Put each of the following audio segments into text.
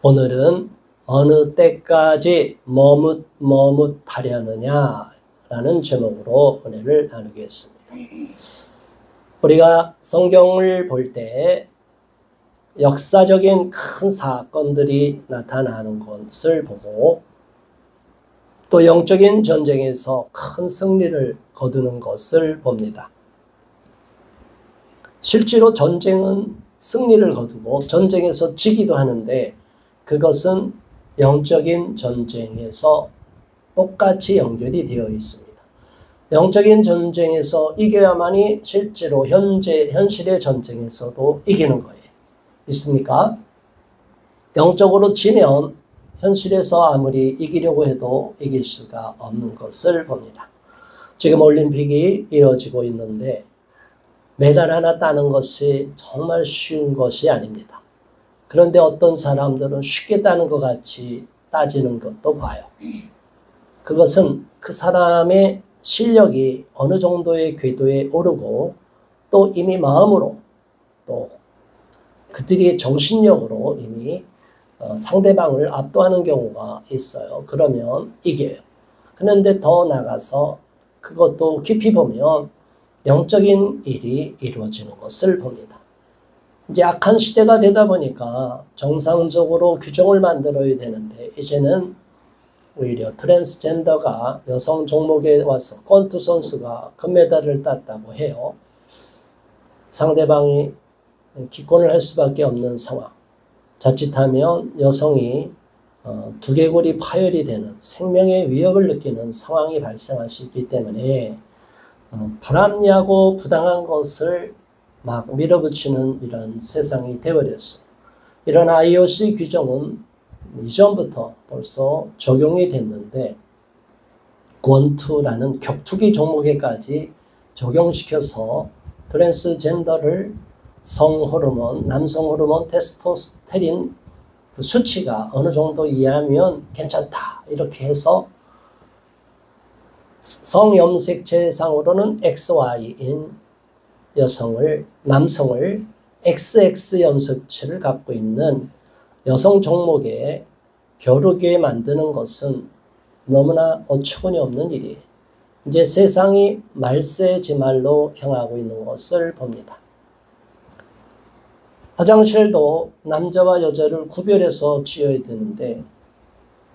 오늘은 어느 때까지 머뭇하려느냐라는 제목으로 은혜를 나누겠습니다. 우리가 성경을 볼 때 역사적인 큰 사건들이 나타나는 것을 보고 또 영적인 전쟁에서 큰 승리를 거두는 것을 봅니다. 실제로 전쟁은 승리를 거두고 전쟁에서 지기도 하는데 그것은 영적인 전쟁에서 똑같이 연결이 되어 있습니다. 영적인 전쟁에서 이겨야만이 실제로 현실의 전쟁에서도 이기는 거예요. 있습니까? 영적으로 지면 현실에서 아무리 이기려고 해도 이길 수가 없는 것을 봅니다. 지금 올림픽이 이루어지고 있는데 메달 하나 따는 것이 정말 쉬운 것이 아닙니다. 그런데 어떤 사람들은 쉽게 따는 것 같이 따지는 것도 봐요. 그것은 그 사람의 실력이 어느 정도의 궤도에 오르고 또 이미 마음으로 또 그들이 정신력으로 이미 상대방을 압도하는 경우가 있어요. 그러면 이겨요. 그런데 더 나가서 그것도 깊이 보면 영적인 일이 이루어지는 것을 봅니다. 이제 악한 시대가 되다 보니까 정상적으로 규정을 만들어야 되는데 이제는 오히려 트랜스젠더가 여성 종목에 와서 권투 선수가 금메달을 땄다고 해요. 상대방이 기권을 할 수밖에 없는 상황. 자칫하면 여성이 두개골이 파열이 되는 생명의 위협을 느끼는 상황이 발생할 수 있기 때문에 불합리하고 부당한 것을 막 밀어붙이는 이런 세상이 되어버렸어요. 이런 IOC 규정은 이전부터 벌써 적용이 됐는데 권투라는 격투기 종목에까지 적용시켜서 트랜스젠더를 성호르몬, 남성 호르몬, 테스토스테린 그 수치가 어느 정도 이하면 괜찮다 이렇게 해서 성염색체상으로는 XY인 남성을 XX 염색체를 갖고 있는 여성 종목에 겨루게 만드는 것은 너무나 어처구니 없는 일이에요. 이제 세상이 말세지말로 향하고 있는 것을 봅니다. 화장실도 남자와 여자를 구별해서 지어야 되는데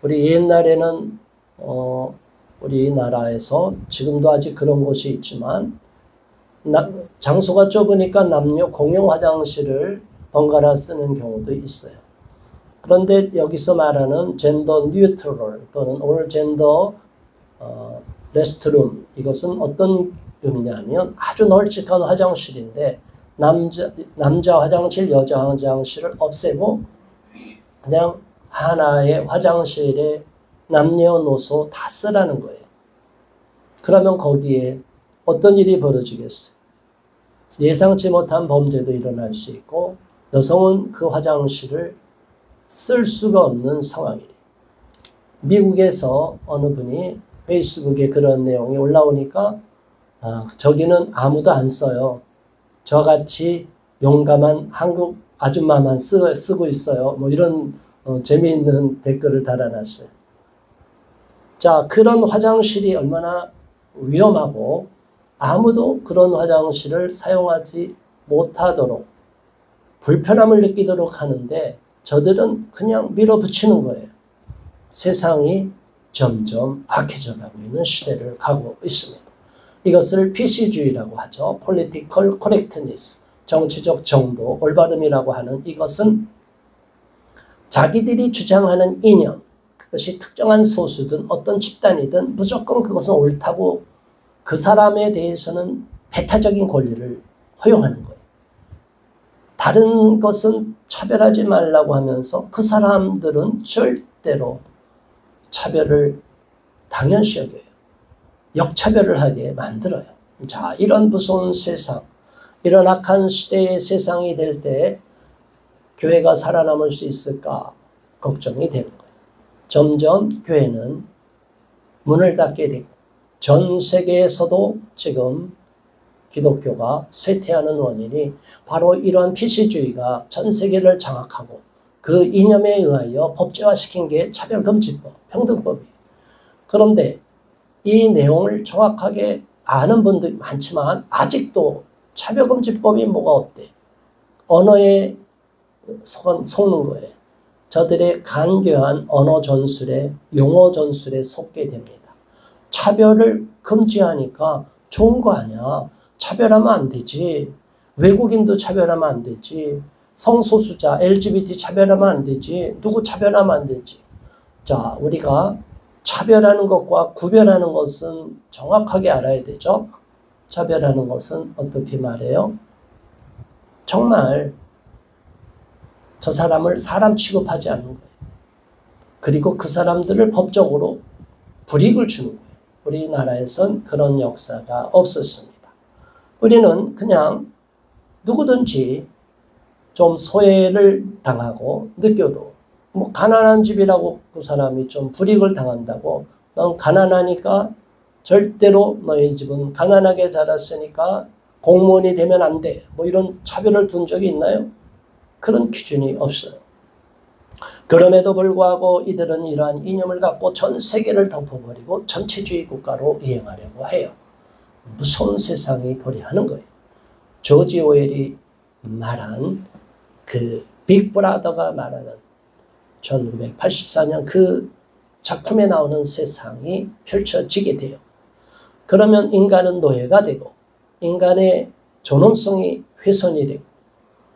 우리 옛날에는 우리나라에서 지금도 아직 그런 곳이 있지만 장소가 좁으니까 남녀 공용 화장실을 번갈아 쓰는 경우도 있어요. 그런데 여기서 말하는 젠더 뉴트럴 또는 올 젠더 레스트룸 이것은 어떤 의미냐 하면 아주 널찍한 화장실인데 남자 화장실, 여자 화장실을 없애고 그냥 하나의 화장실에 남녀노소 다 쓰라는 거예요. 그러면 거기에 어떤 일이 벌어지겠어요? 예상치 못한 범죄도 일어날 수 있고 여성은 그 화장실을 쓸 수가 없는 상황이래요. 미국에서 어느 분이 페이스북에 그런 내용이 올라오니까 저기는 아무도 안 써요. 저같이 용감한 한국 아줌마만 쓰고 있어요. 뭐 이런 재미있는 댓글을 달아놨어요. 자, 그런 화장실이 얼마나 위험하고 아무도 그런 화장실을 사용하지 못하도록 불편함을 느끼도록 하는데 저들은 그냥 밀어붙이는 거예요. 세상이 점점 악해져가고 있는 시대를 가고 있습니다. 이것을 PC주의라고 하죠. Political Correctness, 정치적 정도, 올바름이라고 하는 이것은 자기들이 주장하는 이념, 그것이 특정한 소수든 어떤 집단이든 무조건 그것은 옳다고 그 사람에 대해서는 배타적인 권리를 허용하는 거예요. 다른 것은 차별하지 말라고 하면서 그 사람들은 절대로 차별을 당연시 여겨요. 역차별을 하게 만들어요. 자, 이런 무서운 세상, 이런 악한 시대의 세상이 될 때 교회가 살아남을 수 있을까 걱정이 되는 거예요. 점점 교회는 문을 닫게 되고 전 세계에서도 지금 기독교가 쇠퇴하는 원인이 바로 이러한 PC주의가 전 세계를 장악하고 그 이념에 의하여 법제화시킨 게 차별금지법, 평등법이에요. 그런데 이 내용을 정확하게 아는 분들이 많지만 아직도 차별금지법이 뭐가 어때? 언어에 속는 거예요. 저들의 간교한 언어 전술에, 용어 전술에 속게 됩니다. 차별을 금지하니까 좋은 거 아니야. 차별하면 안 되지. 외국인도 차별하면 안 되지. 성소수자, LGBT 차별하면 안 되지. 누구 차별하면 안 되지. 자, 우리가 차별하는 것과 구별하는 것은 정확하게 알아야 되죠. 차별하는 것은 어떻게 말해요? 정말 저 사람을 사람 취급하지 않는 거예요. 그리고 그 사람들을 법적으로 불이익을 주는 거예요. 우리나라에선 그런 역사가 없었습니다. 우리는 그냥 누구든지 좀 소외를 당하고 느껴도 뭐 가난한 집이라고 그 사람이 좀 불이익을 당한다고 넌 가난하니까 절대로 너희 집은 가난하게 자랐으니까 공무원이 되면 안 돼. 뭐 이런 차별을 둔 적이 있나요? 그런 기준이 없어요. 그럼에도 불구하고 이들은 이러한 이념을 갖고 전 세계를 덮어버리고 전체주의 국가로 이행하려고 해요. 무서운 세상이 도래하는 거예요. 조지 오웰이 말한 그 빅브라더가 말하는 1984년 그 작품에 나오는 세상이 펼쳐지게 돼요. 그러면 인간은 노예가 되고 인간의 존엄성이 훼손이 되고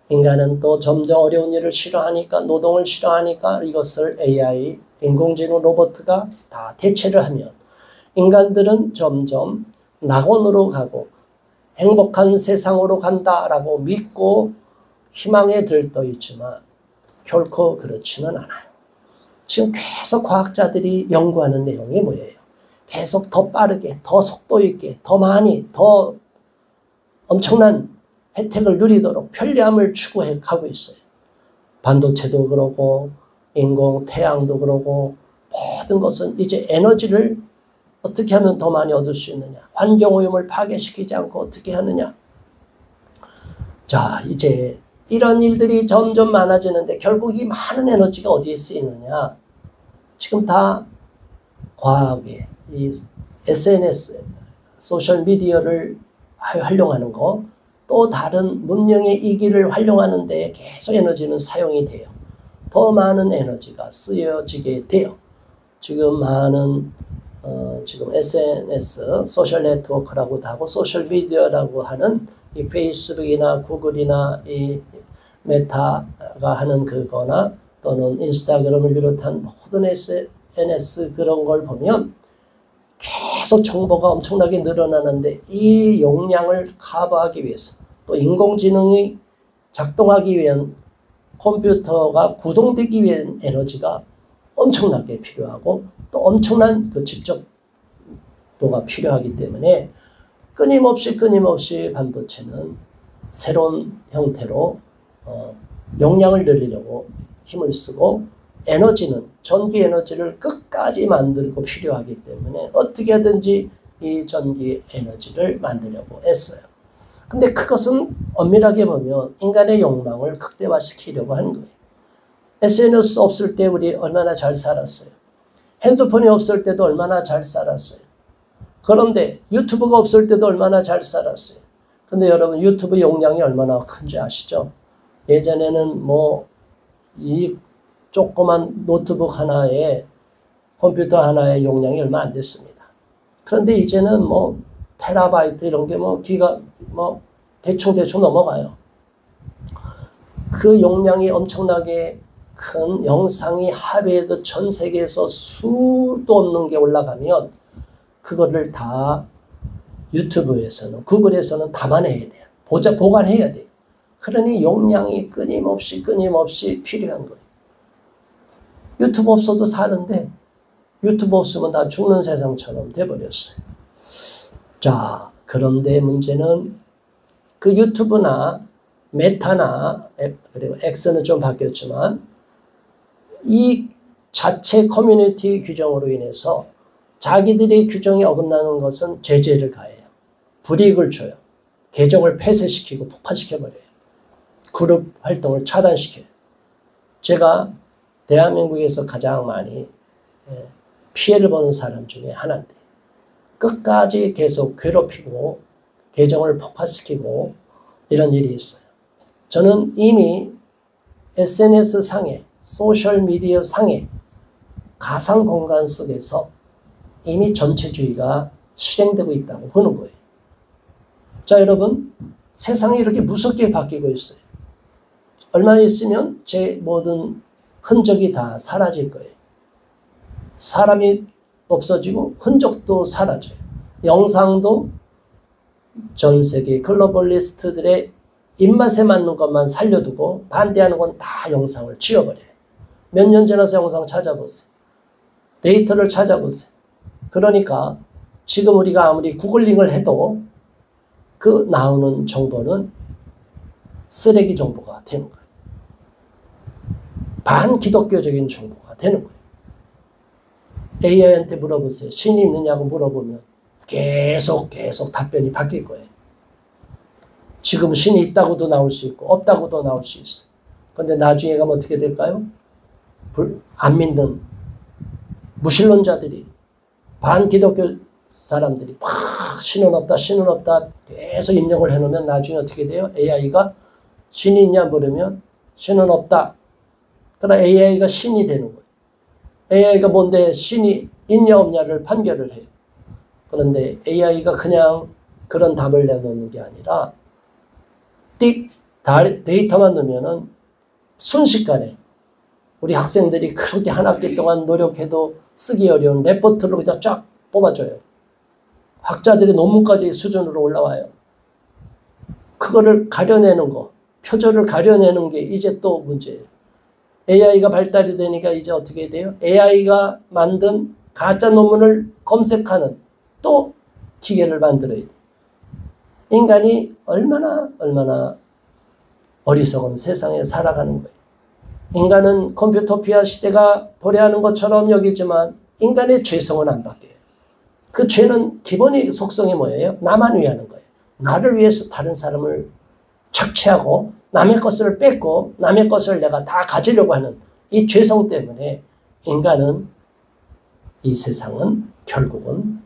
인간은 또 점점 어려운 일을 싫어하니까 노동을 싫어하니까 이것을 AI, 인공지능 로봇가 다 대체를 하면 인간들은 점점 낙원으로 가고 행복한 세상으로 간다라고 믿고 희망에 들떠 있지만 결코 그렇지는 않아요. 지금 계속 과학자들이 연구하는 내용이 뭐예요? 계속 더 빠르게, 더 속도 있게, 더 많이, 더 엄청난 혜택을 누리도록 편리함을 추구해 가고 있어요. 반도체도 그러고 인공 태양도 그러고 모든 것은 이제 에너지를 어떻게 하면 더 많이 얻을 수 있느냐. 환경오염을 파괴시키지 않고 어떻게 하느냐. 자, 이제 이런 일들이 점점 많아지는데 결국 이 많은 에너지가 어디에 쓰이느냐. 지금 다 과학에 이 SNS, 소셜미디어를 활용하는 거, 또 다른 문명의 이기를 활용하는 데 계속 에너지는 사용이 돼요. 더 많은 에너지가 쓰여지게 돼요. 지금 많은 지금 SNS, 소셜 네트워크라고도 하고 소셜 미디어라고 하는 이 페이스북이나 구글이나 이 메타가 하는 그거나 또는 인스타그램을 비롯한 모든 SNS 그런 걸 보면 계속 정보가 엄청나게 늘어나는데 이 용량을 커버하기 위해서 또 인공지능이 작동하기 위한 컴퓨터가 구동되기 위한 에너지가 엄청나게 필요하고 또 엄청난 그 집적도가 필요하기 때문에 끊임없이 반도체는 새로운 형태로 용량을 늘리려고 힘을 쓰고 에너지는 전기 에너지를 끝까지 만들고 필요하기 때문에 어떻게 하든지 이 전기 에너지를 만들려고 애써요. 근데 그것은 엄밀하게 보면 인간의 욕망을 극대화시키려고 하는 거예요. SNS 없을 때 우리 얼마나 잘 살았어요. 핸드폰이 없을 때도 얼마나 잘 살았어요. 그런데 유튜브가 없을 때도 얼마나 잘 살았어요. 근데 여러분 유튜브 용량이 얼마나 큰지 아시죠? 예전에는 뭐 이 조그만 노트북 하나에 컴퓨터 하나의 용량이 얼마 안 됐습니다. 그런데 이제는 뭐 테라바이트 이런 게 뭐 기가 뭐 대충 넘어가요. 그 용량이 엄청나게 큰 영상이 하루에도 전 세계에서 수도 없는 게 올라가면 그거를 다 유튜브에서는 구글에서는 담아내야 돼요. 보관해야 돼요. 그러니 용량이 끊임없이 필요한 거예요. 유튜브 없어도 사는데 유튜브 없으면 다 죽는 세상처럼 돼버렸어요. 자, 그런데 문제는 그 유튜브나 메타나 그리고 X는 좀 바뀌었지만 이 자체 커뮤니티 규정으로 인해서 자기들의 규정이 어긋나는 것은 제재를 가해요. 불이익을 줘요. 계정을 폐쇄시키고 폭파시켜버려요. 그룹 활동을 차단시켜요. 제가 대한민국에서 가장 많이 피해를 보는 사람 중에 하나인데 끝까지 계속 괴롭히고 계정을 폭파시키고 이런 일이 있어요. 저는 이미 SNS 상에 소셜미디어 상에 가상 공간 속에서 이미 전체주의가 실행되고 있다고 보는 거예요. 자, 여러분, 세상이 이렇게 무섭게 바뀌고 있어요. 얼마 있으면 제 모든 흔적이 다 사라질 거예요. 사람이 없어지고 흔적도 사라져요. 영상도 전 세계 글로벌리스트들의 입맛에 맞는 것만 살려두고 반대하는 건 다 영상을 지워버려요. 몇 년 지나서 영상 찾아보세요. 데이터를 찾아보세요. 그러니까 지금 우리가 아무리 구글링을 해도 그 나오는 정보는 쓰레기 정보가 되는 거예요. 반기독교적인 정보가 되는 거예요. AI한테 물어보세요. 신이 있느냐고 물어보면 계속 답변이 바뀔 거예요. 지금 신이 있다고도 나올 수 있고 없다고도 나올 수 있어요. 그런데 나중에 가면 어떻게 될까요? 안 믿는 무신론자들이, 반기독교 사람들이 막 신은 없다 계속 입력을 해놓으면 나중에 어떻게 돼요? AI가 신이 있냐 물으면 신은 없다. 그러나 AI가 신이 되는 거예요. AI가 뭔데 신이 있냐 없냐를 판결을 해요. 그런데 AI가 그냥 그런 답을 내놓는 게 아니라 데이터만 넣으면은 순식간에 우리 학생들이 그렇게 한 학기 동안 노력해도 쓰기 어려운 레포트를 그냥 쫙 뽑아줘요. 학자들이 논문까지 수준으로 올라와요. 그거를 가려내는 거, 표절을 가려내는 게 이제 또 문제예요. AI가 발달이 되니까 이제 어떻게 돼요? AI가 만든 가짜 논문을 검색하는 또 기계를 만들어야 돼요. 인간이 얼마나 어리석은 세상에 살아가는 거예요. 인간은 컴퓨터피아 시대가 도래하는 것처럼 여기지만 인간의 죄성은 안 바뀌어요. 그 죄는 기본의 속성이 뭐예요? 나만 위하는 거예요. 나를 위해서 다른 사람을 착취하고 남의 것을 뺏고 남의 것을 내가 다 가지려고 하는 이 죄성 때문에 인간은, 이 세상은 결국은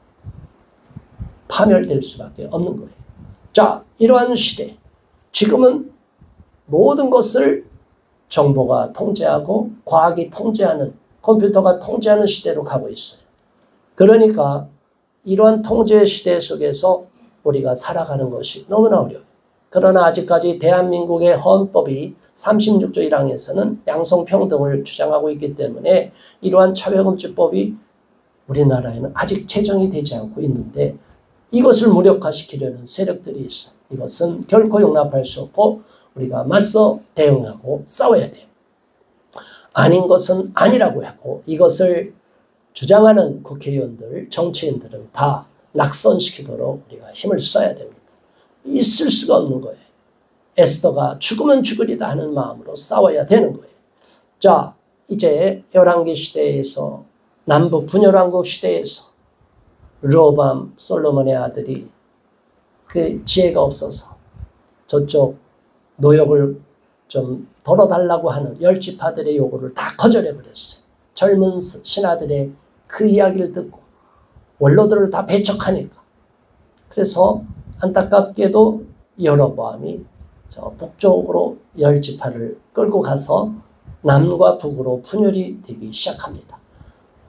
파멸될 수밖에 없는 거예요. 자, 이러한 시대, 지금은 모든 것을 정보가 통제하고 과학이 통제하는, 컴퓨터가 통제하는 시대로 가고 있어요. 그러니까 이러한 통제 시대 속에서 우리가 살아가는 것이 너무나 어려워요. 그러나 아직까지 대한민국의 헌법이 36조 1항에서는 양성평등을 주장하고 있기 때문에 이러한 차별금지법이 우리나라에는 아직 제정이 되지 않고 있는데 이것을 무력화시키려는 세력들이 있어요. 이것은 결코 용납할 수 없고 우리가 맞서 대응하고 싸워야 돼요. 아닌 것은 아니라고 하고 이것을 주장하는 국회의원들, 정치인들은 다 낙선시키도록 우리가 힘을 써야 됩니다. 있을 수가 없는 거예요. 에스더가 죽으면 죽으리다 하는 마음으로 싸워야 되는 거예요. 자, 이제 열왕기 시대에서, 남북 분열왕국 시대에서 르호보암 솔로몬의 아들이 그 지혜가 없어서 저쪽 노역을 좀 덜어달라고 하는 열지파들의 요구를 다 거절해버렸어요. 젊은 신하들의 그 이야기를 듣고 원로들을 다 배척하니까. 그래서 안타깝게도 여로보암이 저 북쪽으로 열지파를 끌고 가서 남과 북으로 분열이 되기 시작합니다.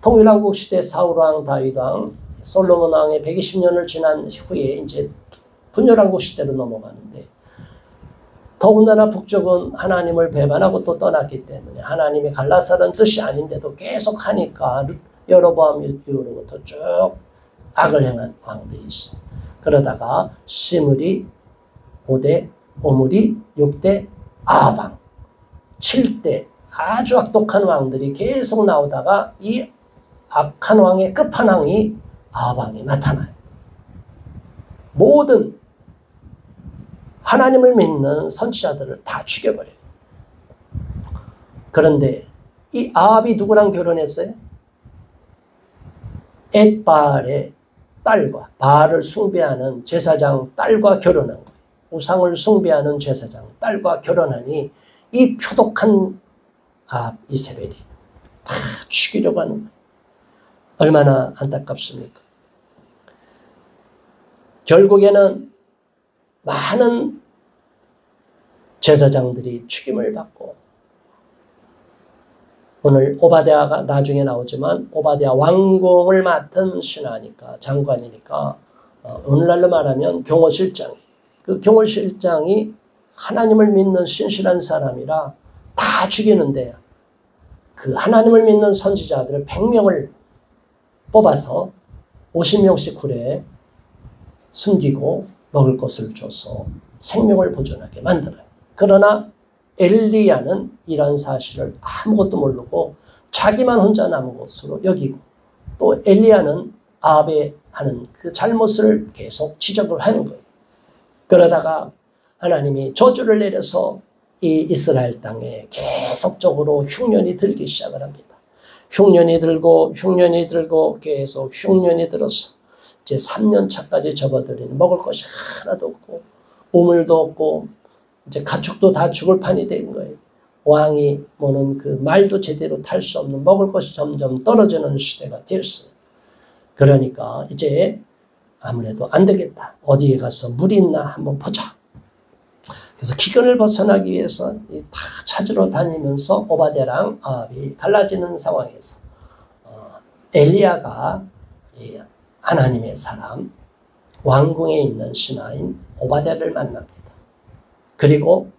통일왕국 시대 사울왕, 다윗왕, 솔로몬왕의 120년을 지난 후에 이제 분열왕국 시대로 넘어가는데 더군다나 북쪽은 하나님을 배반하고 또 떠났기 때문에 하나님이 갈라서는 뜻이 아닌데도 계속 하니까 여로보암 이후로부터 쭉 악을 행한 왕들이 있어요. 그러다가 시므리 5대, 오므리 6대, 아합 7대 아주 악독한 왕들이 계속 나오다가 이 악한 왕의 끝판왕이 아합 왕이 나타나요. 모든 하나님을 믿는 선지자들을 다 죽여버려요. 그런데 이 아합이 누구랑 결혼했어요? 엣바알의 딸과, 바알을 숭배하는 제사장 딸과 결혼한 거예요. 우상을 숭배하는 제사장 딸과 결혼하니 이 표독한 이세벨이 다 죽이려고 하는 거예요. 얼마나 안타깝습니까? 결국에는 많은 제사장들이 죽임을 받고, 오늘 오바댜가 나중에 나오지만 오바댜 왕궁을 맡은 신하니까, 장관이니까, 오늘날로 말하면 경호실장이, 그 경호실장이 하나님을 믿는 신실한 사람이라 다 죽이는데, 그 하나님을 믿는 선지자들을 100명을 뽑아서 50명씩 굴에 숨기고 먹을 것을 줘서 생명을 보존하게 만들어요. 그러나 엘리야는 이런 사실을 아무것도 모르고 자기만 혼자 남은 것으로 여기고, 또 엘리야는 아합의 하는 그 잘못을 계속 지적을 하는 거예요. 그러다가 하나님이 저주를 내려서 이 이스라엘 땅에 계속적으로 흉년이 들기 시작을 합니다. 흉년이 들고 계속 흉년이 들어서 이제 3년 차까지 접어들이는, 먹을 것이 하나도 없고 우물도 없고 이제 가축도 다 죽을 판이 된 거예요. 왕이 뭐는 그 말도 제대로 탈 수 없는, 먹을 것이 점점 떨어지는 시대가 되었어요. 그러니까 이제 아무래도 안 되겠다. 어디에 가서 물이 있나 한번 보자. 그래서 기근을 벗어나기 위해서 다 찾으러 다니면서 오바댜랑 아합이 갈라지는 상황에서 엘리야가 하나님의 사람, 왕궁에 있는 신하인 오바댜를 만납니다. 그리고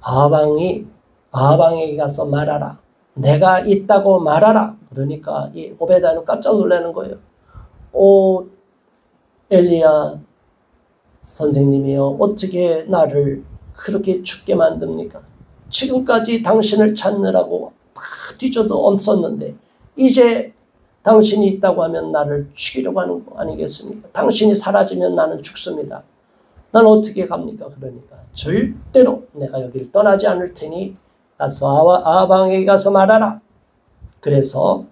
아합왕에게 가서 말하라. 내가 있다고 말하라. 그러니까 이 오베댜는 깜짝 놀라는 거예요. 엘리야 선생님이요, 어떻게 나를 그렇게 죽게 만듭니까? 지금까지 당신을 찾느라고 다 뒤져도 없었는데 이제 당신이 있다고 하면 나를 죽이려고 하는 거 아니겠습니까? 당신이 사라지면 나는 죽습니다. 난 어떻게 갑니까? 그러니까 절대로 내가 여기를 떠나지 않을 테니 가서 아합왕에게 가서 말하라. 그래서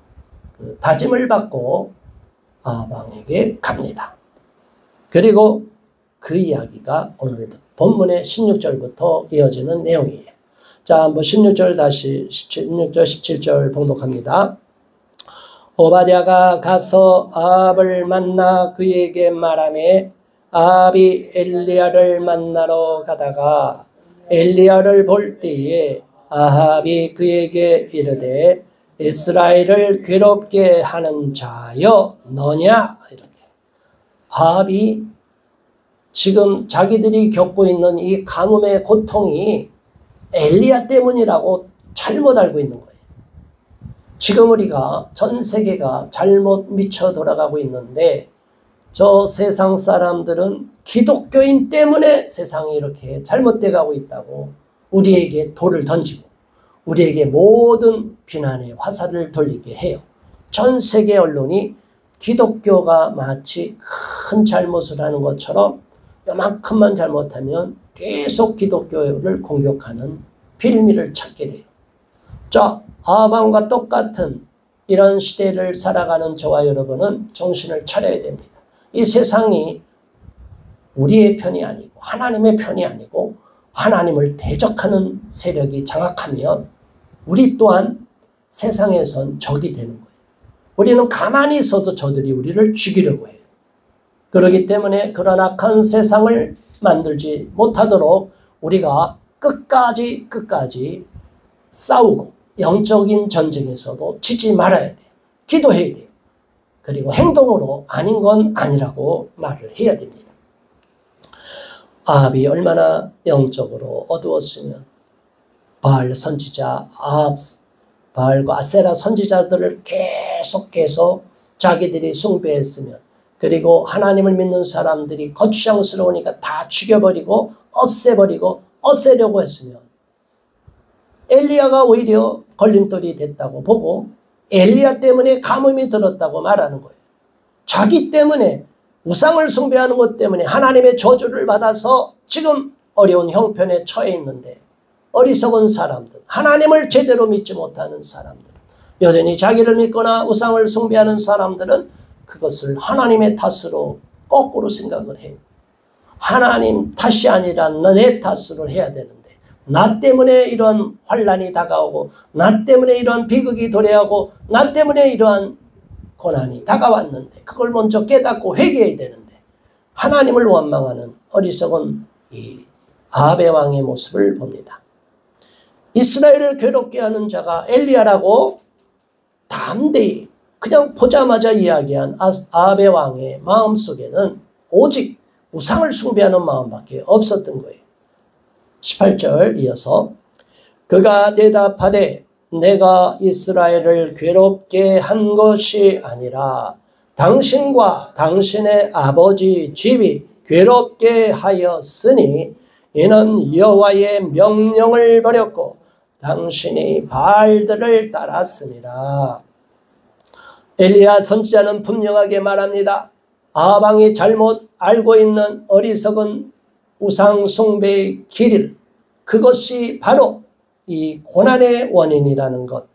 그 다짐을 받고 아합왕에게 갑니다. 그리고 그 이야기가 오늘 본문의 16절부터 이어지는 내용이에요. 자, 한번 16절 다시 16절 17절 봉독합니다. 오바댜가 가서 아합을 만나 그에게 말하매 아합이 엘리야를 만나러 가다가 엘리야를 볼 때에 아합이 그에게 이르되 이스라엘을 괴롭게 하는 자여 너냐? 이렇게. 아합이 지금 자기들이 겪고 있는 이 가뭄의 고통이 엘리야 때문이라고 잘못 알고 있는 거예요. 지금 우리가 전 세계가 잘못 미쳐 돌아가고 있는데 저 세상 사람들은 기독교인 때문에 세상이 이렇게 잘못돼 가고 있다고 우리에게 돌을 던지고 우리에게 모든 비난의 화살을 돌리게 해요. 전 세계 언론이 기독교가 마치 큰 잘못을 하는 것처럼 요만큼만 잘못하면 계속 기독교를 공격하는 빌미를 찾게 돼요. 자, 아합왕과 똑같은 이런 시대를 살아가는 저와 여러분은 정신을 차려야 됩니다. 이 세상이 우리의 편이 아니고 하나님의 편이 아니고 하나님을 대적하는 세력이 장악하면 우리 또한 세상에선 적이 되는 거예요. 우리는 가만히 있어도 저들이 우리를 죽이려고 해요. 그렇기 때문에 그런 악한 세상을 만들지 못하도록 우리가 끝까지 싸우고 영적인 전쟁에서도 지지 말아야 돼요. 기도해야 돼요. 그리고 행동으로 아닌 건 아니라고 말을 해야 됩니다. 아합이 얼마나 영적으로 어두웠으면 바알 선지자, 바알과 아세라 선지자들을 계속 자기들이 숭배했으면, 그리고 하나님을 믿는 사람들이 거추장스러우니까 다 죽여버리고 없애려고 했으면 엘리야가 오히려 걸림돌이 됐다고 보고 엘리야 때문에 가뭄이 들었다고 말하는 거예요. 자기 때문에 우상을 숭배하는 것 때문에 하나님의 저주를 받아서 지금 어려운 형편에 처해 있는데 어리석은 사람들, 하나님을 제대로 믿지 못하는 사람들, 여전히 자기를 믿거나 우상을 숭배하는 사람들은 그것을 하나님의 탓으로 거꾸로 생각을 해요. 하나님 탓이 아니라 내 탓으로 해야 되는데 나 때문에 이런 환난이 다가오고 나 때문에 이런 비극이 도래하고 나 때문에 이러한 고난이 다가왔는데 그걸 먼저 깨닫고 회개해야 되는데 하나님을 원망하는 어리석은 이 아합의 왕의 모습을 봅니다. 이스라엘을 괴롭게 하는 자가 엘리야라고 담대히 그냥 보자마자 이야기한 아합의 왕의 마음속에는 오직 우상을 숭배하는 마음밖에 없었던 거예요. 18절 이어서 그가 대답하되 내가 이스라엘을 괴롭게 한 것이 아니라 당신과 당신의 아버지 집이 괴롭게 하였으니 이는 여호와의 명령을 버렸고 당신이 바알들을 따랐습니다. 엘리야 선지자는 분명하게 말합니다. 아합 왕이 잘못 알고 있는 어리석은 우상 숭배의 길, 그것이 바로 이 고난의 원인이라는 것.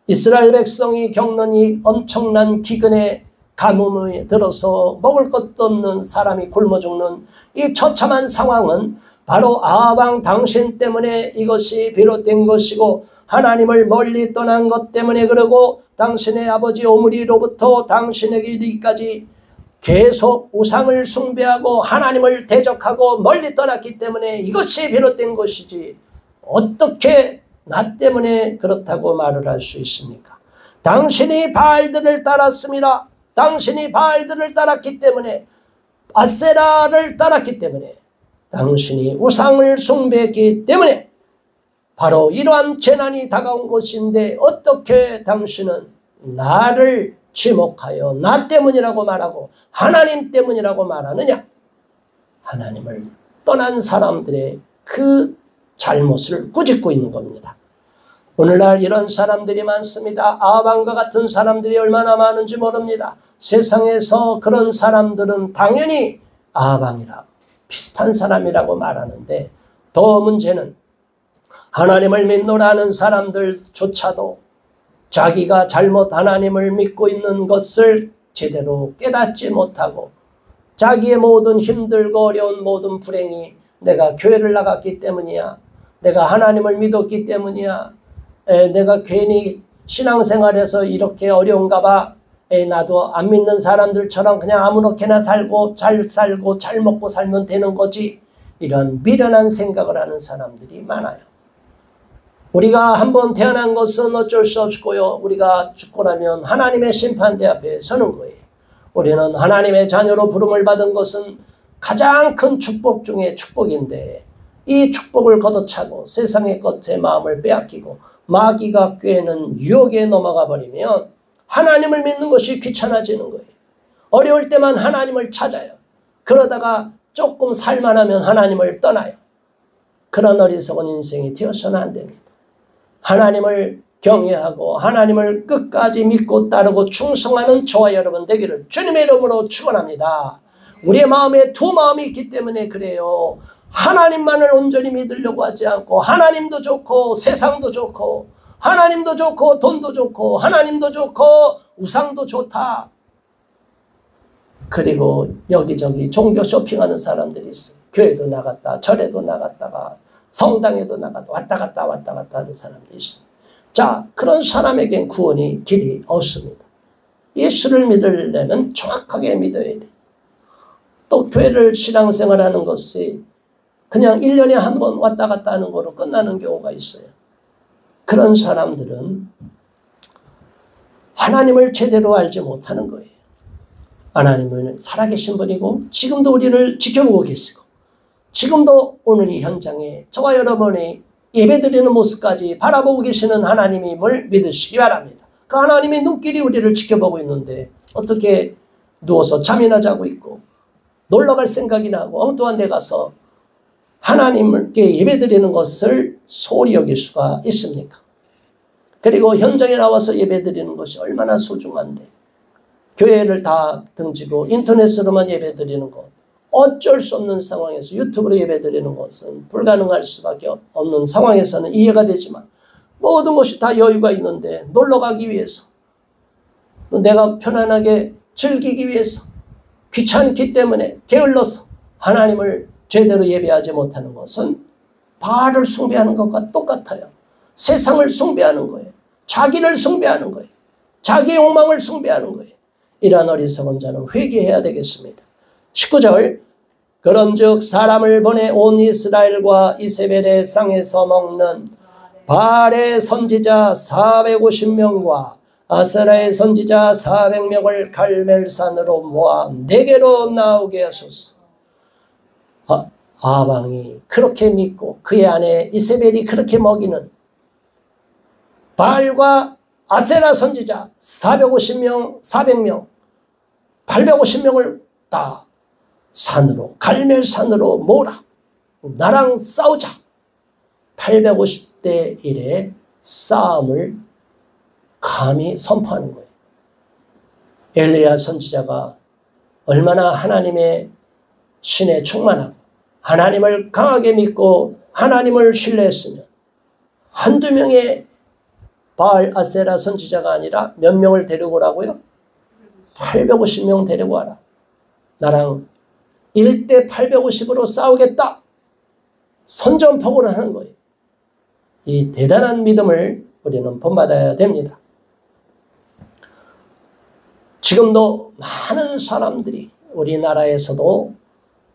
이스라엘 백성이 겪는 이 엄청난 기근의 가뭄에 들어서 먹을 것도 없는 사람이 굶어 죽는 이 처참한 상황은 바로 아합 왕 당신 때문에 이것이 비롯된 것이고 하나님을 멀리 떠난 것 때문에 그러고 당신의 아버지 오므리로부터 당신에게 이르기까지 계속 우상을 숭배하고 하나님을 대적하고 멀리 떠났기 때문에 이것이 비롯된 것이지 어떻게 나 때문에 그렇다고 말을 할 수 있습니까? 당신이 바알들을 따랐습니다. 당신이 바알들을 따랐기 때문에 아세라를 따랐기 때문에 당신이 우상을 숭배했기 때문에 바로 이러한 재난이 다가온 것인데 어떻게 당신은 나를 지목하여 나 때문이라고 말하고 하나님 때문이라고 말하느냐? 하나님을 떠난 사람들의 그 잘못을 꾸짖고 있는 겁니다. 오늘날 이런 사람들이 많습니다. 아합 왕과 같은 사람들이 얼마나 많은지 모릅니다. 세상에서 그런 사람들은 당연히 아합 왕이라 비슷한 사람이라고 말하는데 더 문제는 하나님을 믿노라 하는 사람들조차도 자기가 잘못 하나님을 믿고 있는 것을 제대로 깨닫지 못하고 자기의 모든 힘들고 어려운 모든 불행이 내가 교회를 나갔기 때문이야. 내가 하나님을 믿었기 때문이야. 내가 괜히 신앙생활에서 이렇게 어려운가 봐. 나도 안 믿는 사람들처럼 그냥 아무렇게나 살고 잘 먹고 살면 되는 거지. 이런 미련한 생각을 하는 사람들이 많아요. 우리가 한번 태어난 것은 어쩔 수 없고요. 우리가 죽고 나면 하나님의 심판대 앞에 서는 거예요. 우리는 하나님의 자녀로 부름을 받은 것은 가장 큰 축복 중에 축복인데 이 축복을 걷어차고 세상의 것에 마음을 빼앗기고 마귀가 꾀는 유혹에 넘어가 버리면 하나님을 믿는 것이 귀찮아지는 거예요. 어려울 때만 하나님을 찾아요. 그러다가 조금 살만하면 하나님을 떠나요. 그런 어리석은 인생이 되어서는 안 됩니다. 하나님을 경외하고 하나님을 끝까지 믿고 따르고 충성하는 저와 여러분 되기를 주님의 이름으로 축원합니다. 우리의 마음에 두 마음이 있기 때문에 그래요. 하나님만을 온전히 믿으려고 하지 않고 하나님도 좋고 세상도 좋고 하나님도 좋고 돈도 좋고 하나님도 좋고 우상도 좋다. 그리고 여기저기 종교 쇼핑하는 사람들이 있어요. 교회도 나갔다 절에도 나갔다가 성당에도 나갔다 왔다 갔다 하는 사람들이 있어요. 자, 그런 사람에겐 구원이 길이 없습니다. 예수를 믿으려면 정확하게 믿어야 돼요. 또 교회를 신앙생활하는 것이 그냥 1년에 한 번 왔다 갔다 하는 거로 끝나는 경우가 있어요. 그런 사람들은 하나님을 제대로 알지 못하는 거예요. 하나님은 살아계신 분이고 지금도 우리를 지켜보고 계시고 지금도 오늘 이 현장에 저와 여러분의 예배드리는 모습까지 바라보고 계시는 하나님임을 믿으시기 바랍니다. 그 하나님의 눈길이 우리를 지켜보고 있는데 어떻게 누워서 잠이나 자고 있고 놀러갈 생각이나 하고 엉뚱한 데 가서 하나님께 예배드리는 것을 소홀히 여길 수가 있습니까? 그리고 현장에 나와서 예배드리는 것이 얼마나 소중한데 교회를 다 등지고 인터넷으로만 예배드리는 것 어쩔 수 없는 상황에서 유튜브로 예배드리는 것은 불가능할 수밖에 없는 상황에서는 이해가 되지만 모든 것이 다 여유가 있는데 놀러가기 위해서 내가 편안하게 즐기기 위해서 귀찮기 때문에 게을러서 하나님을 제대로 예배하지 못하는 것은 바알을 숭배하는 것과 똑같아요. 세상을 숭배하는 거예요. 자기를 숭배하는 거예요. 자기 욕망을 숭배하는 거예요. 이러한 어리석은 자는 회개해야 되겠습니다. 19절 그런즉 사람을 보내 온 이스라엘과 이세벨의 상에서 먹는 바알의 선지자 450명과 아세라의 선지자 400명을 갈멜산으로 모아 내게로 나오게 하소서. 아방이 그렇게 믿고 그의 아내 이세벨이 그렇게 먹이는 바알과 아세라 선지자 450명, 400명, 850명을 다 산으로 갈멜산으로 모으라. 나랑 싸우자. 850대 1의 싸움을 감히 선포하는 거예요. 엘리야 선지자가 얼마나 하나님의 신에 충만하고 하나님을 강하게 믿고 하나님을 신뢰했으면 한두 명의 바알 아세라 선지자가 아니라 몇 명을 데리고 오라고요? 850명 데리고 와라. 나랑 1대 850으로 싸우겠다. 선전포고를 하는 거예요. 이 대단한 믿음을 우리는 본받아야 됩니다. 지금도 많은 사람들이 우리나라에서도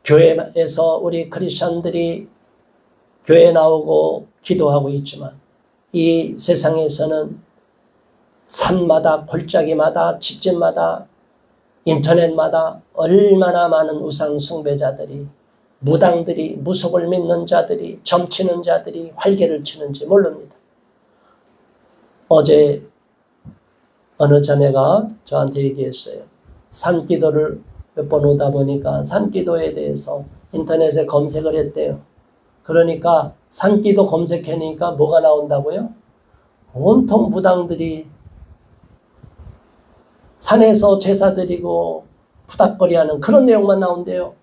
교회에서 우리 크리스천들이 교회 나오고 기도하고 있지만 이 세상에서는 산마다 골짜기마다 집집마다 인터넷마다 얼마나 많은 우상 숭배자들이 무당들이 무속을 믿는 자들이 점치는 자들이 활개를 치는지 모릅니다. 어제 어느 자매가 저한테 얘기했어요. 산기도를 몇 번 오다 보니까 산기도에 대해서 인터넷에 검색을 했대요. 그러니까 산기도 검색하니까 뭐가 나온다고요? 온통 무당들이 산에서 제사 드리고 푸닥거리하는 그런 내용만 나온대요.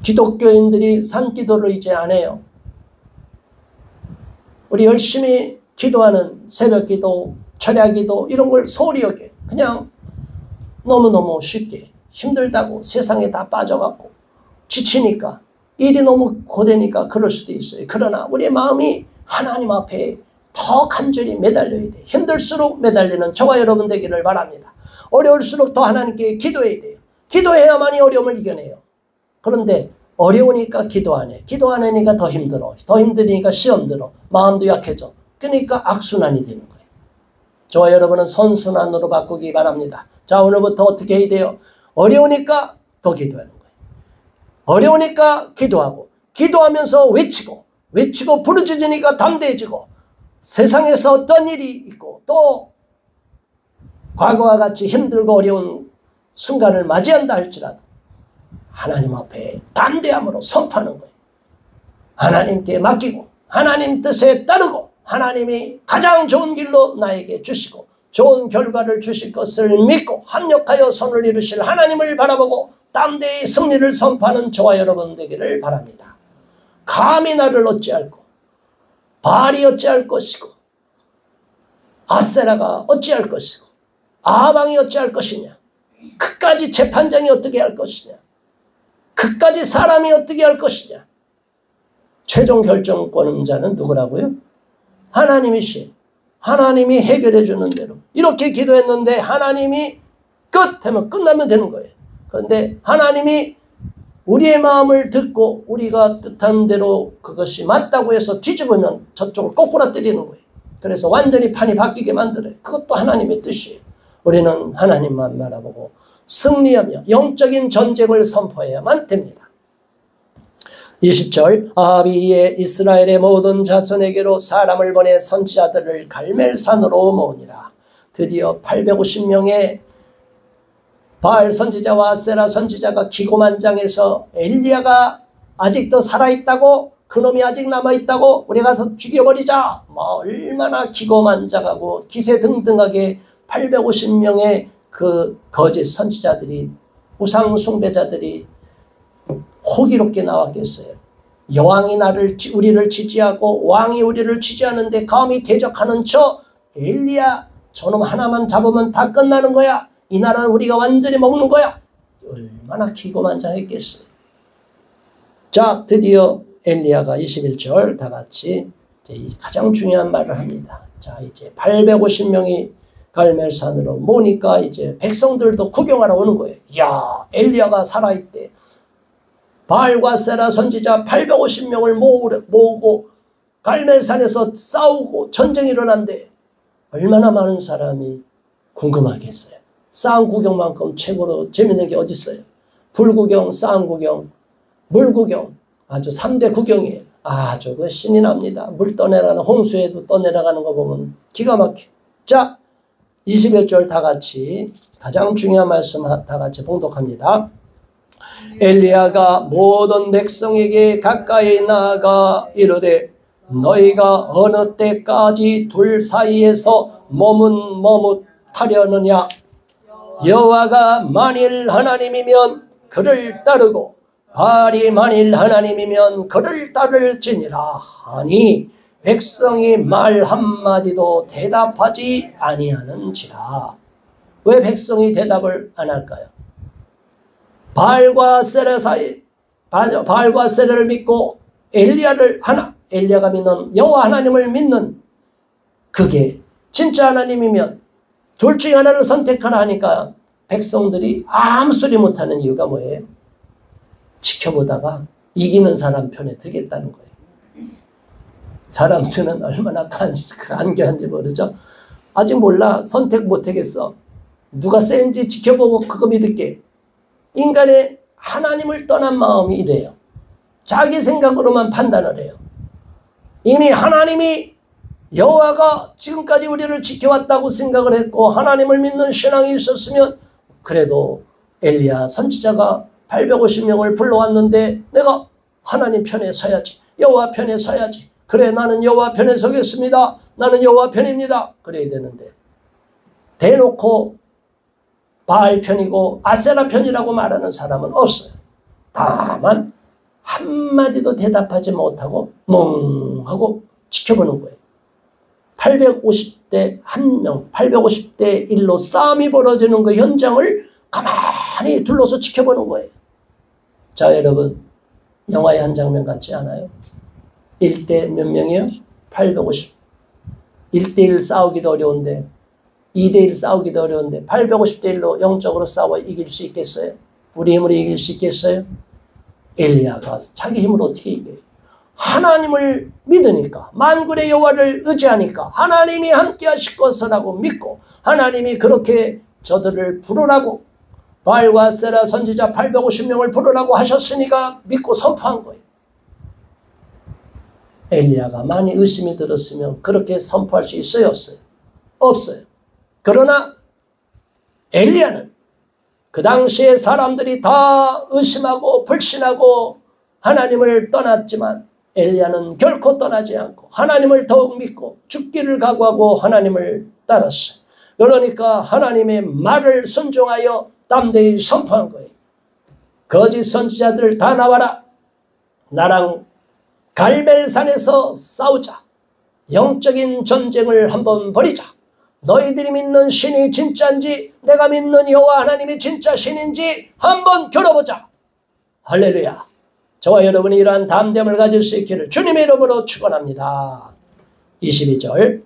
기독교인들이 산기도를 이제 안 해요. 우리 열심히 기도하는 새벽기도, 철야기도 이런 걸 소홀히 여겨. 그냥 너무너무 쉽게 힘들다고 세상에 다 빠져갖고 지치니까 일이 너무 고되니까 그럴 수도 있어요. 그러나 우리의 마음이 하나님 앞에 더 간절히 매달려야 돼. 힘들수록 매달리는 저와 여러분 되기를 바랍니다. 어려울수록 더 하나님께 기도해야 돼요. 기도해야만이 어려움을 이겨내요. 그런데 어려우니까 기도 안 해. 기도 안 하니까 더 힘들어. 더 힘드니까 시험 들어. 마음도 약해져. 그러니까 악순환이 되는 거예요. 저와 여러분은 선순환으로 바꾸기 바랍니다. 자, 오늘부터 어떻게 해야 돼요? 어려우니까 더 기도하는 거예요. 어려우니까 기도하고 기도하면서 외치고 부르짖으니까 담대해지고 세상에서 어떤 일이 있고 또 과거와 같이 힘들고 어려운 순간을 맞이한다 할지라도 하나님 앞에 담대함으로 선포하는 거예요. 하나님께 맡기고 하나님 뜻에 따르고 하나님이 가장 좋은 길로 나에게 주시고 좋은 결과를 주실 것을 믿고 합력하여 선을 이루실 하나님을 바라보고 담대히 승리를 선포하는 저와 여러분 되기를 바랍니다. 감히 나를 어찌할꼬 바알이 어찌할 것이고 아세라가 어찌할 것이고 아방이 어찌할 것이냐. 그까지 재판장이 어떻게 할 것이냐. 그까지 사람이 어떻게 할 것이냐. 최종 결정권자는 누구라고요? 하나님이시. 하나님이 해결해 주는 대로 이렇게 기도했는데 하나님이 끝하면 끝나면 되는 거예요. 그런데 하나님이 우리의 마음을 듣고 우리가 뜻한 대로 그것이 맞다고 해서 뒤집으면 저쪽을 꼬꾸라뜨리는 거예요. 그래서 완전히 판이 바뀌게 만들어요. 그것도 하나님의 뜻이에요. 우리는 하나님만 바라보고 승리하며 영적인 전쟁을 선포해야만 됩니다. 20절 아합이 이에 이스라엘의 모든 자손에게로 사람을 보내 선지자들을 갈멜산으로 모으니라. 드디어 850명의 바알 선지자와 아세라 선지자가 기고만장해서 엘리야가 아직도 살아있다고 그놈이 아직 남아있다고 우리 가서 죽여버리자. 얼마나 기고만장하고 기세등등하게 850명의 그 거짓 선지자들이 우상 숭배자들이 호기롭게 나왔겠어요. 여왕이 우리를 지지하고 왕이 우리를 지지하는데 감히 대적하는 저 엘리야 저놈 하나만 잡으면 다 끝나는 거야. 이 나라는 우리가 완전히 먹는 거야. 얼마나 기고만장했겠어요. 자, 드디어 엘리야가 21절 다 같이 이제 가장 중요한 말을 합니다. 자, 이제 850명이 갈멜산으로 모니까 이제 백성들도 구경하러 오는 거예요. 야, 엘리야가 살아있대. 바알과 세라 선지자 850명을 모으고 갈멜산에서 싸우고 전쟁이 일어난대. 얼마나 많은 사람이 궁금하겠어요. 싸움 구경만큼 최고로 재밌는 게 어디 있어요? 불구경, 싸움 구경, 물 구경. 아주 3대 구경이에요. 아주 그 신이 납니다. 물 떠내려가는, 홍수에도 떠내려가는 거 보면 기가 막혀. 자, 21절 다 같이 가장 중요한 말씀 다 같이 봉독합니다. 엘리야가 모든 백성에게 가까이 나아가 이르되 너희가 어느 때까지 둘 사이에서 머뭇머뭇하려느냐. 여호와가 만일 하나님이면 그를 따르고 바알이 만일 하나님이면 그를 따를지니라 하니 백성이 말 한마디도 대답하지 아니하는지라. 왜 백성이 대답을 안 할까요? 바알과 세레를 믿고 엘리야가 믿는 여호와 하나님을 믿는, 그게 진짜 하나님이면 둘 중에 하나를 선택하라 하니까 백성들이 아무 소리 못하는 이유가 뭐예요? 지켜보다가 이기는 사람 편에 들겠다는 거예요. 사람들은 얼마나 간교한지 모르죠. 아직 몰라. 선택 못하겠어. 누가 센지 지켜보고 그거 믿을게. 인간의 하나님을 떠난 마음이 이래요. 자기 생각으로만 판단을 해요. 이미 하나님이, 여호와가 지금까지 우리를 지켜왔다고 생각을 했고 하나님을 믿는 신앙이 있었으면 그래도 엘리야 선지자가 850명을 불러왔는데 내가 하나님 편에 서야지. 여호와 편에 서야지. 그래, 나는 여호와 편에 서겠습니다. 나는 여호와 편입니다. 그래야 되는데 대놓고 바알 편이고 아세라 편이라고 말하는 사람은 없어요. 다만 한마디도 대답하지 못하고 멍하고 지켜보는 거예요. 850대 1명, 850대 1로 싸움이 벌어지는 그 현장을 가만히 둘러서 지켜보는 거예요. 자, 여러분, 영화의 한 장면 같지 않아요? 1대 몇 명이에요? 850. 1대1 싸우기도 어려운데, 2대1 싸우기도 어려운데 850대 1로 영적으로 싸워 이길 수 있겠어요? 우리 힘으로 이길 수 있겠어요? 엘리야가 자기 힘으로 어떻게 이겨요? 하나님을 믿으니까, 만군의 여호와를 의지하니까 하나님이 함께 하실 것이라고 믿고 하나님이 그렇게 저들을 부르라고, 바알과 세라 선지자 850명을 부르라고 하셨으니까 믿고 선포한 거예요. 엘리야가 많이 의심이 들었으면 그렇게 선포할 수 있어요? 없어요? 없어요. 그러나 엘리야는 그 당시에 사람들이 다 의심하고 불신하고 하나님을 떠났지만 엘리야는 결코 떠나지 않고 하나님을 더욱 믿고 죽기를 각오하고 하나님을 따랐어요. 그러니까 하나님의 말을 순종하여 담대히 선포한 거예요. 거짓 선지자들 다 나와라. 나랑 갈멜산에서 싸우자. 영적인 전쟁을 한번 벌이자. 너희들이 믿는 신이 진짜인지 내가 믿는 여호와 하나님이 진짜 신인지 한번 겨뤄보자. 할렐루야. 저와 여러분이 이러한 담대함을 가질 수 있기를 주님의 이름으로 축원합니다. 22절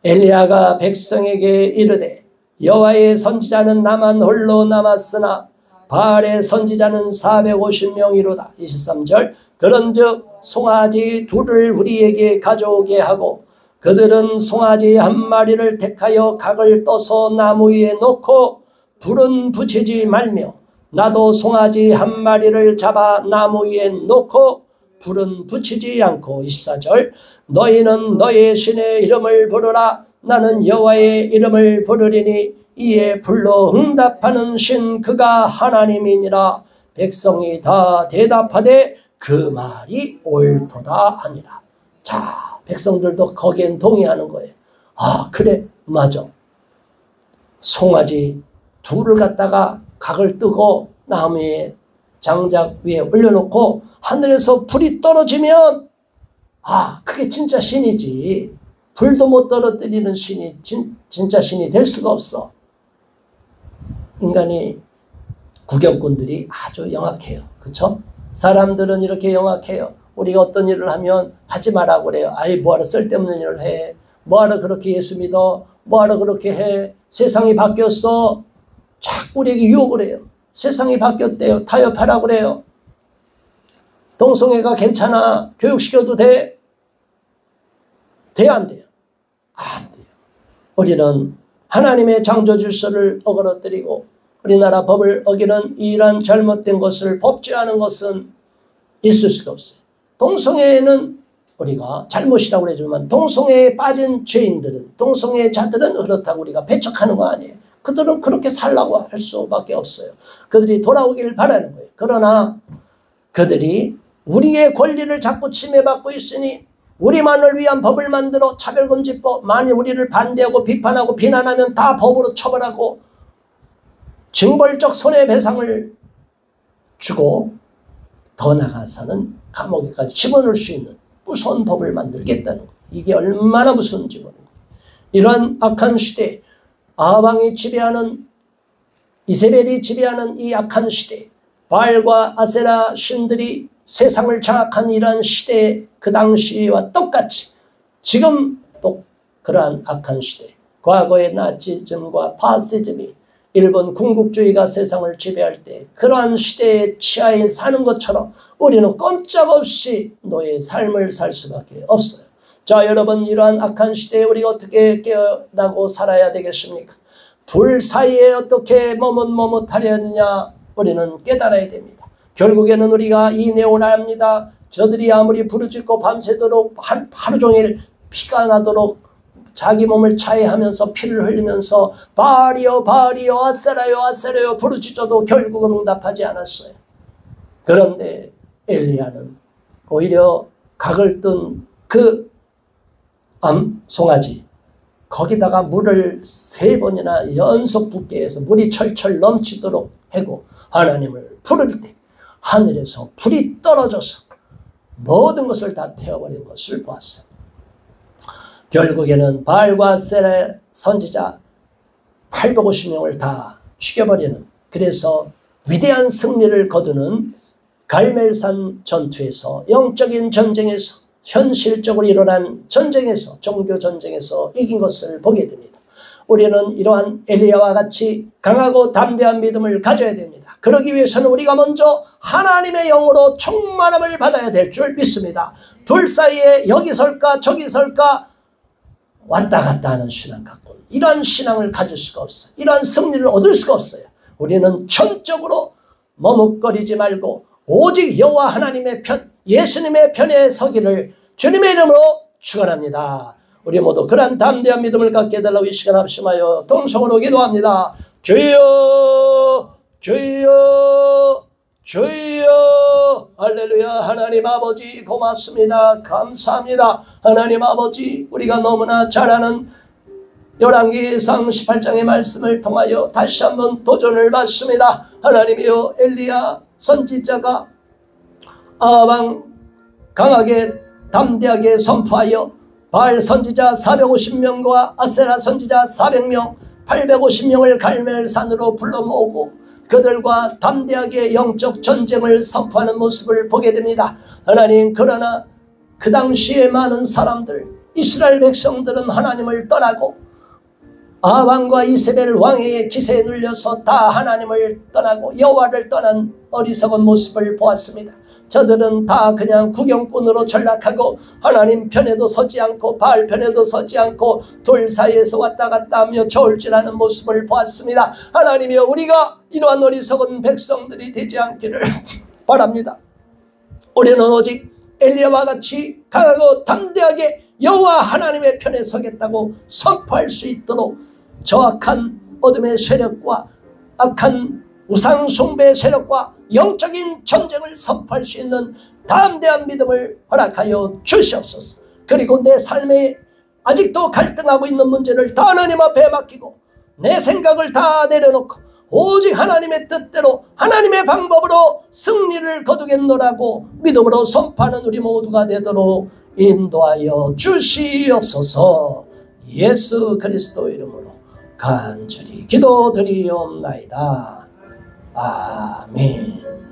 엘리야가 백성에게 이르되 여호와의 선지자는 나만 홀로 남았으나 바알의 선지자는 450명이로다. 23절 그런즉 송아지 둘을 우리에게 가져오게 하고 그들은 송아지 한 마리를 택하여 각을 떠서 나무 위에 놓고 불은 붙이지 말며 나도 송아지 한 마리를 잡아 나무 위에 놓고 불은 붙이지 않고. 24절 너희는 너의 신의 이름을 부르라. 나는 여호와의 이름을 부르리니 이에 불러 응답하는 신 그가 하나님이니라. 백성이 다 대답하되 그 말이 옳도다 하니라. 자, 백성들도 거기엔 동의하는 거예요. 아, 그래, 맞아. 송아지 둘을 갖다가 각을 뜨고 나무에 장작 위에 올려놓고 하늘에서 불이 떨어지면 아, 그게 진짜 신이지. 불도 못 떨어뜨리는 신이 진짜 신이 될 수가 없어. 인간이 구경꾼들이 아주 영악해요. 그렇죠? 사람들은 이렇게 영악해요. 우리가 어떤 일을 하면 하지 말라고 그래요. 아이 뭐하러 쓸데없는 일을 해. 뭐하러 그렇게 예수 믿어. 뭐하러 그렇게 해. 세상이 바뀌었어. 자꾸 우리에게 유혹을 해요. 세상이 바뀌었대요. 타협하라고 그래요. 동성애가 괜찮아. 교육시켜도 돼. 돼요 안 돼요? 안 돼요. 우리는 하나님의 창조 질서를 어그러뜨리고 우리나라 법을 어기는 이러한 잘못된 것을 법제하는 것은 있을 수가 없어요. 동성애는 우리가 잘못이라고 그러지만 동성애에 빠진 죄인들은 동성애자들은 그렇다고 우리가 배척하는 거 아니에요. 그들은 그렇게 살라고 할 수밖에 없어요. 그들이 돌아오길 바라는 거예요. 그러나 그들이 우리의 권리를 자꾸 침해받고 있으니 우리만을 위한 법을 만들어 차별금지법, 만일 우리를 반대하고 비판하고 비난하면 다 법으로 처벌하고 징벌적 손해배상을 주고 더 나가서는 감옥에까지 집어넣을 수 있는 무서운 법을 만들겠다는 거예요. 이게 얼마나 무서운 지문인 거예요. 이러한 악한 시대, 아합왕이 지배하는, 이세벨이 지배하는 이 악한 시대, 바알과 아세라 신들이 세상을 장악한 이러한 시대에 그 당시와 똑같이 지금 또 그러한 악한 시대, 과거의 나치즘과 파시즘이 일본 군국주의가 세상을 지배할 때 그러한 시대의 치하에 사는 것처럼 우리는 꼼짝없이 노예의 삶을 살 수밖에 없어요. 자, 여러분, 이러한 악한 시대에 우리가 어떻게 깨어나고 살아야 되겠습니까? 둘 사이에 어떻게 머뭇머뭇하려느냐 우리는 깨달아야 됩니다. 결국에는 우리가 이 내용을 압니다. 저들이 아무리 부르짖고 밤새도록 하루 종일 피가 나도록 자기 몸을 차해하면서 피를 흘리면서 바알이여 바알이여 아세라여 아세라여 부르짖어도 결국은 응답하지 않았어요. 그런데 엘리야는 오히려 각을 뜬 그 암송아지 거기다가 물을 3번이나 연속 붓게 해서 물이 철철 넘치도록 하고 하나님을 부를 때 하늘에서 불이 떨어져서 모든 것을 다 태워버린 것을 보았어요. 결국에는 바알과 아세라 선지자 850명을 다 죽여버리는, 그래서 위대한 승리를 거두는 갈멜산 전투에서, 영적인 전쟁에서, 현실적으로 일어난 전쟁에서, 종교 전쟁에서 이긴 것을 보게 됩니다. 우리는 이러한 엘리야와 같이 강하고 담대한 믿음을 가져야 됩니다. 그러기 위해서는 우리가 먼저 하나님의 영으로 충만함을 받아야 될 줄 믿습니다. 둘 사이에 여기 설까 저기 설까 왔다 갔다 하는 신앙 갖고 이러한 신앙을 가질 수가 없어요. 이러한 승리를 얻을 수가 없어요. 우리는 전적으로 머뭇거리지 말고 오직 여호와 하나님의 편, 예수님의 편에 서기를 주님의 이름으로 축원합니다. 우리 모두 그러한 담대한 믿음을 갖게 해달라고 이 시간 합심하여 동성으로 기도합니다. 주여 주여 주여. 할렐루야. 하나님 아버지 고맙습니다. 감사합니다. 하나님 아버지, 우리가 너무나 잘 아는 열왕기상 18장의 말씀을 통하여 다시 한번 도전을 받습니다. 하나님이여, 엘리야 선지자가 아합 강하게 담대하게 선포하여 바알 선지자 450명과 아세라 선지자 400명 850명을 갈멜산으로 불러 모으고 그들과 담대하게 영적 전쟁을 선포하는 모습을 보게 됩니다. 하나님, 그러나 그 당시에 많은 사람들, 이스라엘 백성들은 하나님을 떠나고 아합 왕과 이세벨 왕의 기세에 눌려서 다 하나님을 떠나고 여호와를 떠난 어리석은 모습을 보았습니다. 저들은 다 그냥 구경꾼으로 전락하고 하나님 편에도 서지 않고 바알 편에도 서지 않고 둘 사이에서 왔다 갔다 하며 저울질하는 모습을 보았습니다. 하나님이여, 우리가 이러한 어리석은 백성들이 되지 않기를 바랍니다. 우리는 오직 엘리야와 같이 강하고 담대하게 여호와 하나님의 편에 서겠다고 선포할 수 있도록 저 악한 어둠의 세력과 악한 우상숭배의 세력과 영적인 전쟁을 선포할 수 있는 담대한 믿음을 허락하여 주시옵소서. 그리고 내 삶에 아직도 갈등하고 있는 문제를 다 하나님 앞에 맡기고 내 생각을 다 내려놓고 오직 하나님의 뜻대로 하나님의 방법으로 승리를 거두겠노라고 믿음으로 선포하는 우리 모두가 되도록 인도하여 주시옵소서. 예수 그리스도 이름으로 간절히 기도드리옵나이다. 아멘.